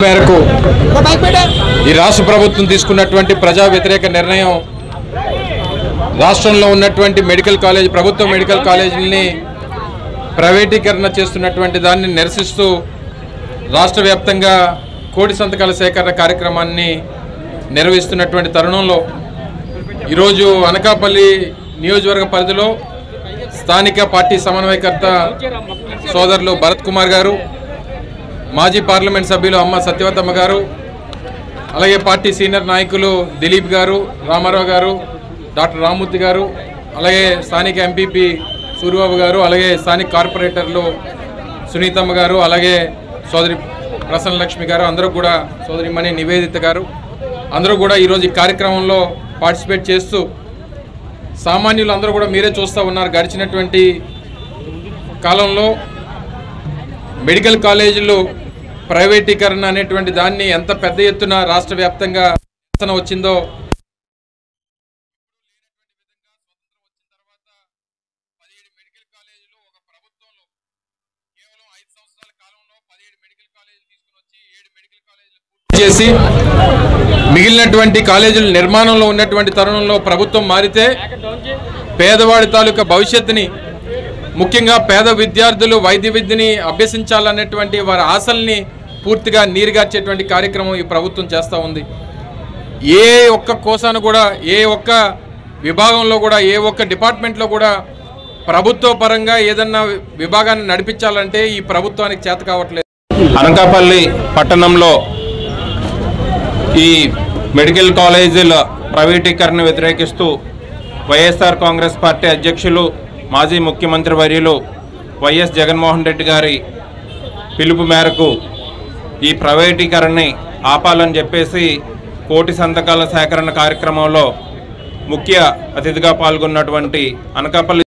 మేరకు ఈ రాష్ట్ర ప్రభుత్వం తీసుకున్నటువంటి ప్రజా వ్యతిరేక నిర్ణయం రాష్ట్రంలో ఉన్నటువంటి మెడికల్ కాలేజ్ ప్రభుత్వ మెడికల్ కాలేజీల్ని ప్రైవేటీకరణ చేస్తున్నటువంటి దాన్ని నిరసిస్తూ రాష్ట్ర వ్యాప్తంగా కోటి సంతకాల సేకరణ కార్యక్రమాన్ని నిర్వహిస్తున్నటువంటి తరుణంలో ఈరోజు అనకాపల్లి నియోజకవర్గ పరిధిలో స్థానిక పార్టీ సమన్వయకర్త సోదరులు భరత్ కుమార్ గారు, మాజీ పార్లమెంట్ సభ్యులు అమ్మ సత్యవతమ్మ గారు, అలాగే పార్టీ సీనియర్ నాయకులు దిలీప్ గారు, రామారావు గారు, డాక్టర్ రామ్మూర్తి గారు, అలాగే స్థానిక ఎంపీపీ సూర్యబాబు గారు, అలాగే స్థానిక కార్పొరేటర్లు సునీతమ్మ గారు, అలాగే సోదరి ప్రసన్నలక్ష్మి గారు, అందరూ కూడా సోదరిమణి నివేదిత గారు అందరూ కూడా ఈరోజు ఈ కార్యక్రమంలో పార్టిసిపేట్ చేస్తూ సామాన్యులు అందరూ కూడా మీరే చూస్తూ ఉన్నారు. గడిచినటువంటి కాలంలో మెడికల్ కాలేజీలు ప్రైవేటీకరణ అనేటువంటి దాన్ని ఎంత పెద్ద ఎత్తున రాష్ట్ర వ్యాప్తంగా వచ్చిందో చేసి మిగిలినటువంటి కాలేజీల నిర్మాణంలో ఉన్నటువంటి తరుణంలో ప్రభుత్వం మారితే పేదవాడి తాలూకా భవిష్యత్తుని, ముఖ్యంగా పేద విద్యార్థులు వైద్య విద్యని అభ్యసించాలనేటువంటి వారి ఆశల్ని పూర్తిగా నీరుగార్చేటువంటి కార్యక్రమం ఈ ప్రభుత్వం చేస్తూ ఉంది. ఏ ఒక్క కోసాను కూడా, ఏ ఒక్క విభాగంలో కూడా, ఏ ఒక్క డిపార్ట్మెంట్లో కూడా ప్రభుత్వ పరంగా ఏదన్నా విభాగాన్ని నడిపించాలంటే ఈ ప్రభుత్వానికి చేత కావట్లేదు. అనకాపల్లి పట్టణంలో ఈ మెడికల్ కాలేజీల ప్రైవేటీకరణ వ్యతిరేకిస్తూ వైఎస్ఆర్ కాంగ్రెస్ పార్టీ అధ్యక్షులు మాజీ ముఖ్యమంత్రి వర్యులు వైఎస్ జగన్మోహన్ రెడ్డి గారి పిలుపు మేరకు ఈ ప్రైవేటీకరణని ఆపాలని చెప్పేసి కోటి సంతకాల సేకరణ కార్యక్రమంలో ముఖ్య అతిథిగా పాల్గొన్నటువంటి అనకాపల్లి